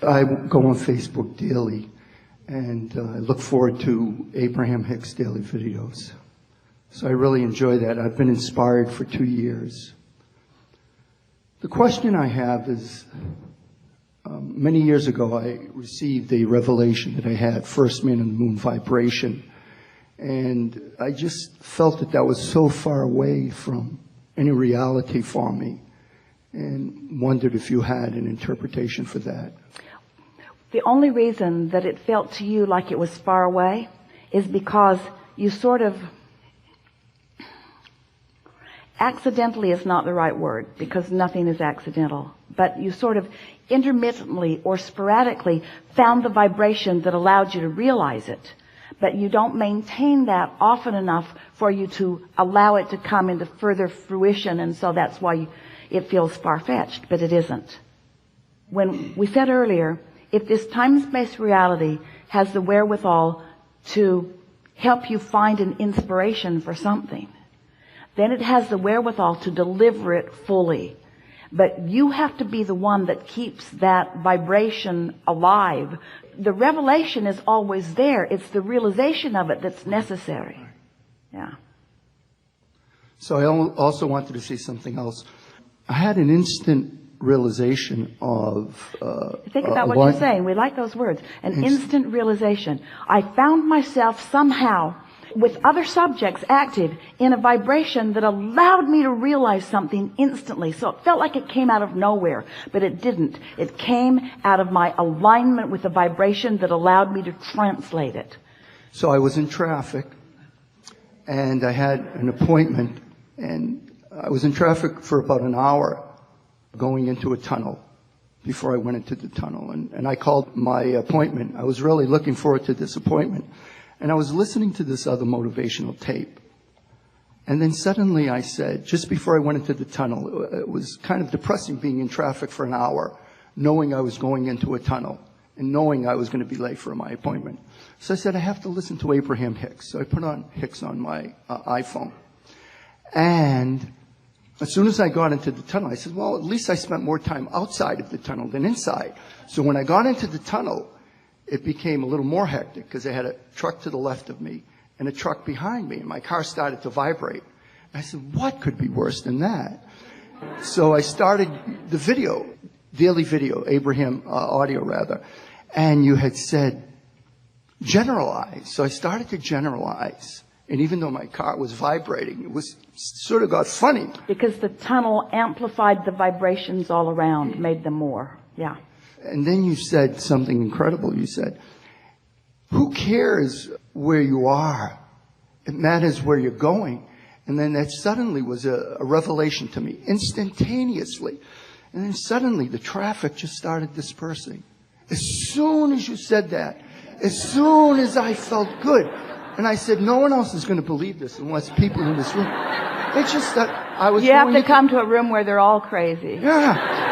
I go on Facebook daily, and I look forward to AbrahamHicks daily videos. So I really enjoy that. I've been inspired for 2 years. The question I have is, many years ago I received a revelation that I had, first man on the moon vibration. And I just felt that was so far away from any reality for me, and wondered if you had an interpretation for that. The only reason that it felt to you like it was far away is because you sort of, accidentally is not the right word, because nothing is accidental, but you sort of intermittently or sporadically found the vibration that allowed you to realize it. But you don't maintain that often enough for you to allow it to come into further fruition, and so that's why it feels far-fetched, but it isn't. When we said earlier, if this time-space reality has the wherewithal to help you find an inspiration for something, then it has the wherewithal to deliver it fully. But you have to be the one that keeps that vibration alive. The revelation is always there. It's the realization of it that's necessary. Yeah. So I also wanted to say something else. I had an instant realization of... Think about what you're saying. We like those words. An instant realization. I found myself somehow with other subjects active in a vibration that allowed me to realize something instantly. So it felt like it came out of nowhere, but it didn't. It came out of my alignment with the vibration that allowed me to translate it. So I was in traffic, and I had an appointment, and I was in traffic for about an hour going into a tunnel before I went into the tunnel. And I called my appointment. I was really looking forward to this appointment. And I was listening to this other motivational tape. And then suddenly I said, just before I went into the tunnel, it was kind of depressing being in traffic for an hour, knowing I was going into a tunnel and knowing I was going to be late for my appointment. So I said, I have to listen to AbrahamHicks. So I put on Hicks on my iPhone. And as soon as I got into the tunnel, I said, well, at least I spent more time outside of the tunnel than inside. So when I got into the tunnel, it became a little more hectic because I had a truck to the left of me and a truck behind me, and my car started to vibrate. I said, what could be worse than that? So I started the video, daily video, Abraham audio rather, and you had said, generalize. So I started to generalize. And even though my car was vibrating, it was sort of got funny. Because the tunnel amplified the vibrations all around, made them more. Yeah. And then you said something incredible. You said, who cares where you are? It matters where you're going. And then that suddenly was a revelation to me, instantaneously. And then suddenly the traffic just started dispersing. As soon as you said that, as soon as I felt good. And I said, no one else is going to believe this unless people in this room. It's just that I was... You have to come to a room where they're all crazy. Yeah.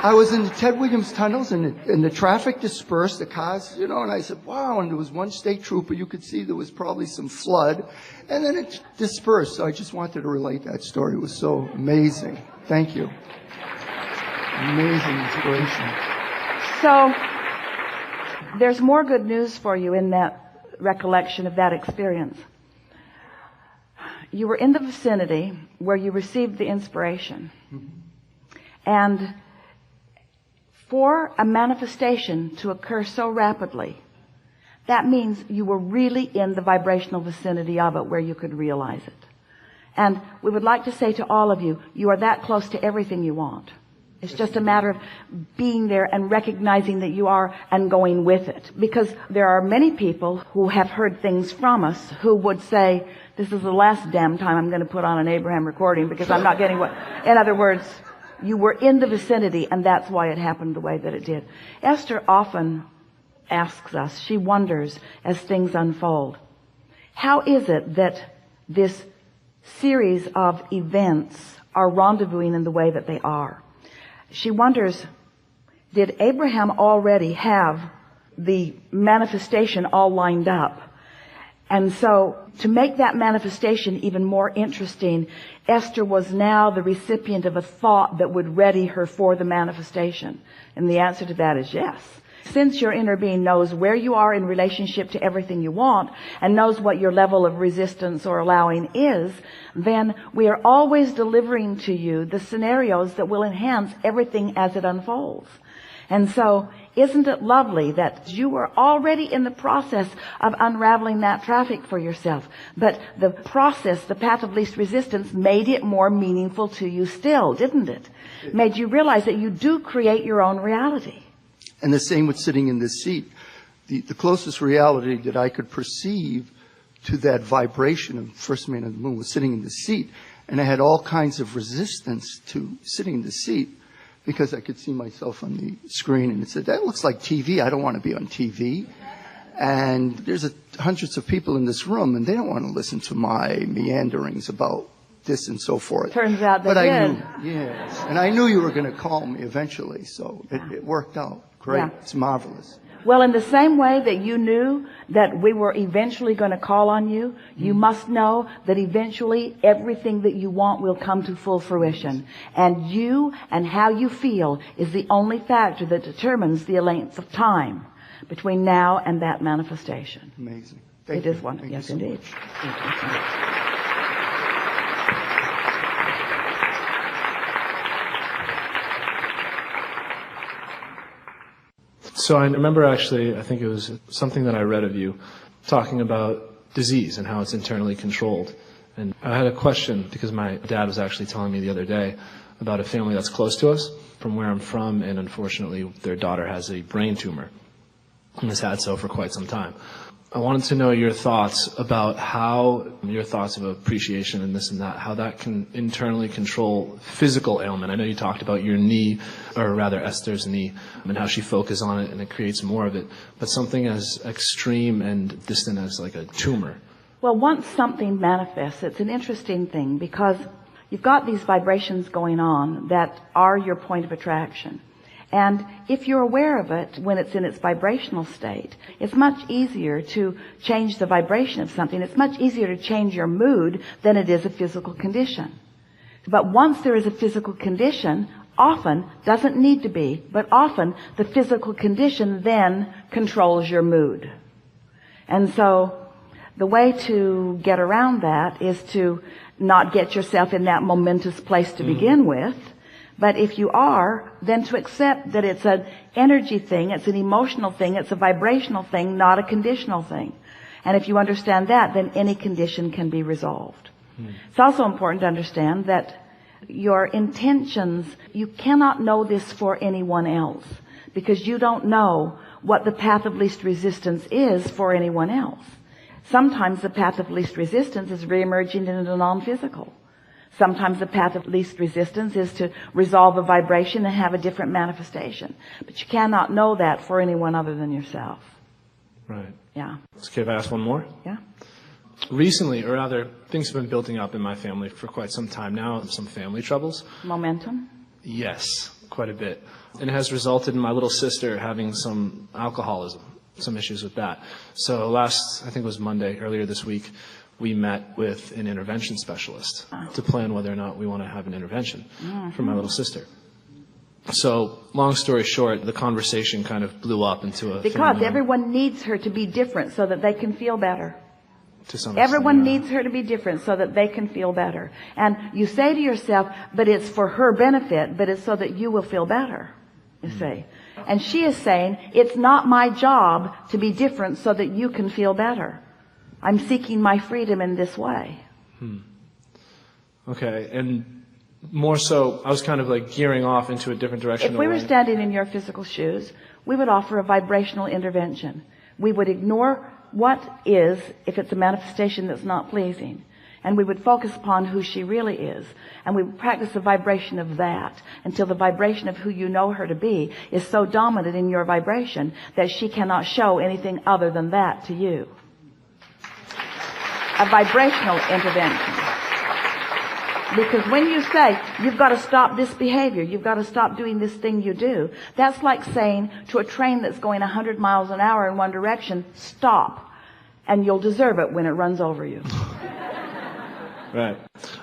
I was in the Ted Williams tunnels, and the traffic dispersed, the cars, and I said, wow, and there was one state trooper, you could see there was probably some flood, and then it dispersed. So I just wanted to relate that story. It was so amazing. Thank you. Amazing inspiration. So, there's more good news for you in that recollection of that experience. You were in the vicinity where you received the inspiration. And for a manifestation to occur so rapidly, that means you were really in the vibrational vicinity of it where you could realize it. And we would like to say to all of you, you are that close to everything you want. It's just a matter of being there and recognizing that you are and going with it. Because there are many people who have heard things from us who would say, this is the last damn time I'm going to put on an Abraham recording because I'm not getting what... In other words, you were in the vicinity, and that's why it happened the way that it did. Esther often asks us, she wonders as things unfold, how is it that this series of events are rendezvousing in the way that they are? She wonders, did Abraham already have the manifestation all lined up? And so, to make that manifestation even more interesting, Esther was now the recipient of a thought that would ready her for the manifestation. And the answer to that is yes. Since your inner being knows where you are in relationship to everything you want and knows what your level of resistance or allowing is, then we are always delivering to you the scenarios that will enhance everything as it unfolds. And so, isn't it lovely that you were already in the process of unraveling that traffic for yourself? But the process, the path of least resistance, made it more meaningful to you still, didn't it? Made you realize that you do create your own reality. And the same with sitting in this seat. The closest reality that I could perceive to that vibration of First Man of the Moon was sitting in the seat. And I had all kinds of resistance to sitting in the seat because I could see myself on the screen and it said, that looks like TV. I don't want to be on TV. And there's hundreds of people in this room and they don't want to listen to my meanderings about this and so forth. Turns out they but did. I knew, yes. And I knew you were going to call me eventually. So it worked out. Great. Yeah. It's marvelous. Well, in the same way that you knew that we were eventually going to call on you, you must know that eventually everything that you want will come to full fruition. And you and how you feel is the only factor that determines the length of time between now and that manifestation. Amazing. It is wonderful. Yes, indeed. So I remember actually, I think it was something that I read of you talking about disease and how it's internally controlled. And I had a question because my dad was actually telling me the other day about a family that's close to us from where I'm from, and unfortunately their daughter has a brain tumor and has had so for quite some time. I wanted to know your thoughts about how your thoughts of appreciation and this and that, how that can internally control physical ailment. I know you talked about your knee, or rather Esther's knee, and how she focuses on it and it creates more of it. But something as extreme and distant as like a tumor. Well, once something manifests, it's an interesting thing because you've got these vibrations going on that are your point of attraction. And if you're aware of it when it's in its vibrational state, it's much easier to change the vibration of something. It's much easier to change your mood than it is a physical condition. But once there is a physical condition, often, doesn't need to be, but often the physical condition then controls your mood. And so the way to get around that is to not get yourself in that momentous place to begin with. But if you are, then to accept that it's an energy thing, it's an emotional thing, it's a vibrational thing, not a conditional thing. And if you understand that, then any condition can be resolved. It's also important to understand that your intentions, you cannot know this for anyone else because you don't know what the path of least resistance is for anyone else. Sometimes the path of least resistance is reemerging into the non-physical. Sometimes the path of least resistance is to resolve a vibration and have a different manifestation. But you cannot know that for anyone other than yourself. Right. Yeah. It's okay if I ask one more? Yeah. Recently, or rather, things have been building up in my family for quite some time now, some family troubles. Momentum? Yes, quite a bit. And it has resulted in my little sister having some alcoholism, some issues with that. So I think it was Monday, earlier this week, we met with an intervention specialist to plan whether or not we want to have an intervention for my little sister. So, long story short, the conversation kind of blew up into a... Because everyone needs her to be different so that they can feel better. To some extent, everyone needs her to be different so that they can feel better. And you say to yourself, but it's for her benefit, but it's so that you will feel better, you see. And she is saying, it's not my job to be different so that you can feel better. I'm seeking my freedom in this way. Okay, and more so, I was kind of like gearing off into a different direction. If we were standing in your physical shoes, we would offer a vibrational intervention. We would ignore what is, if it's a manifestation that's not pleasing. And we would focus upon who she really is. And we would practice the vibration of that until the vibration of who you know her to be is so dominant in your vibration that she cannot show anything other than that to you. A vibrational intervention. Because when you say, you've got to stop this behavior, you've got to stop doing this thing you do, that's like saying to a train that's going 100 miles an hour in one direction, stop. and you'll deserve it when it runs over you. Right.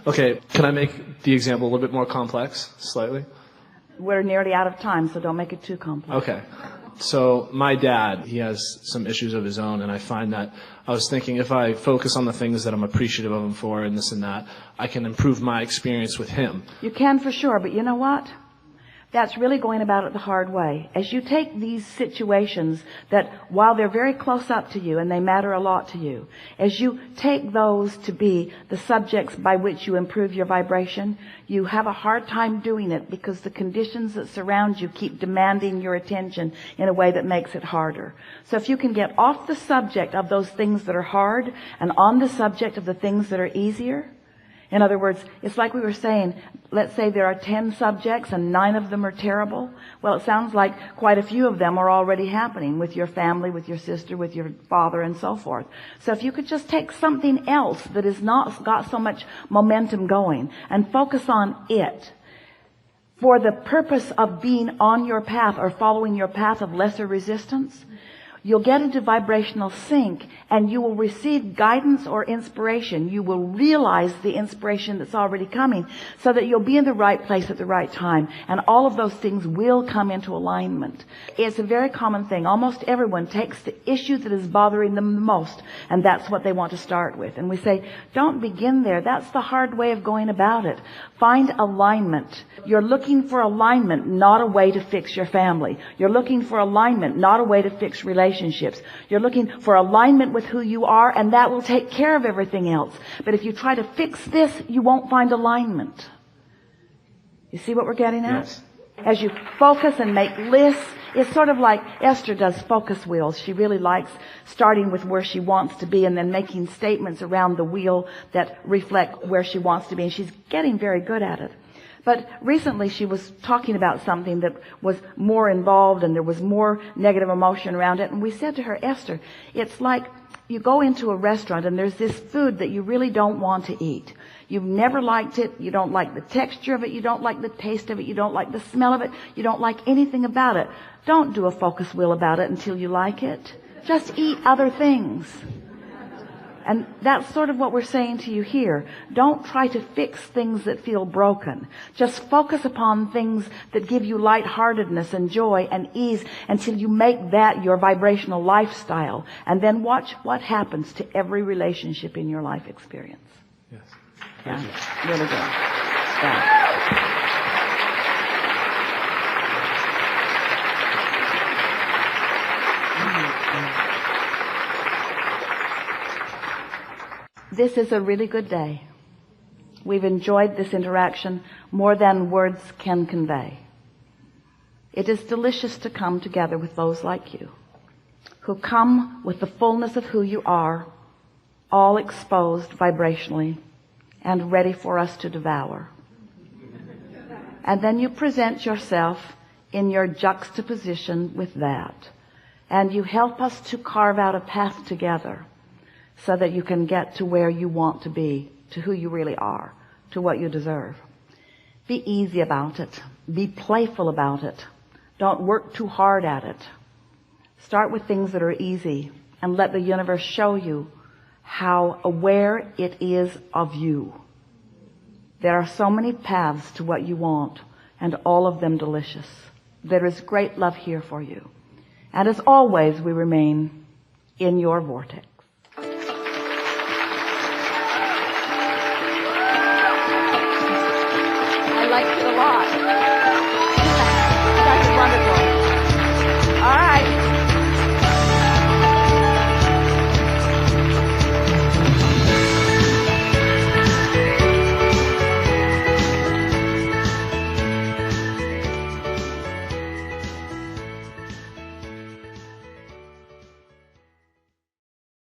Okay, can I make the example a little bit more complex, slightly? We're nearly out of time, so don't make it too complex. Okay. So my dad, he has some issues of his own, and I find that I was thinking if I focus on the things that I'm appreciative of him for and this and that, I can improve my experience with him. You can for sure, but you know what? That's really going about it the hard way. As you take these situations that, while they're very close up to you and they matter a lot to you, as you take those to be the subjects by which you improve your vibration, you have a hard time doing it because the conditions that surround you keep demanding your attention in a way that makes it harder. So if you can get off the subject of those things that are hard and on the subject of the things that are easier, in other words, it's like we were saying, let's say there are 10 subjects and 9 of them are terrible. Well, it sounds like quite a few of them are already happening with your family, with your sister, with your father, and so forth. So if you could just take something else that is not got so much momentum going and focus on it for the purpose of being on your path or following your path of lesser resistance, you'll get into vibrational sync and you will receive guidance or inspiration. You will realize the inspiration that's already coming so that you'll be in the right place at the right time. And all of those things will come into alignment. It's a very common thing. Almost everyone takes the issue that is bothering them the most, and that's what they want to start with. And we say, don't begin there. That's the hard way of going about it. Find alignment. You're looking for alignment, not a way to fix your family. You're looking for alignment, not a way to fix relationships. You're looking for alignment with who you are, and that will take care of everything else. But if you try to fix this, you won't find alignment. You see what we're getting at? Yes. As you focus and make lists, it's sort of like Esther does focus wheels. She really likes starting with where she wants to be and then making statements around the wheel that reflect where she wants to be. And she's getting very good at it. But recently she was talking about something that was more involved and there was more negative emotion around it. And we said to her, Esther, it's like you go into a restaurant and there's this food that you really don't want to eat. You've never liked it. You don't like the texture of it. You don't like the taste of it. You don't like the smell of it. You don't like anything about it. Don't do a focus wheel about it until you like it. Just eat other things. And that's sort of what we're saying to you here. Don't try to fix things that feel broken. Just focus upon things that give you lightheartedness and joy and ease until you make that your vibrational lifestyle. And then watch what happens to every relationship in your life experience. Yes. Yeah, really good. Yeah. This is a really good day. We've enjoyed this interaction more than words can convey. It is delicious to come together with those like you, who come with the fullness of who you are, all exposed vibrationally and ready for us to devour. And then you present yourself in your juxtaposition with that. And you help us to carve out a path together so that you can get to where you want to be, to who you really are, to what you deserve. Be easy about it. Be playful about it. Don't work too hard at it. Start with things that are easy and let the universe show you how aware it is of you. There are so many paths to what you want, and all of them delicious. There is great love here for you. And as always, we remain in your vortex. I liked it a lot.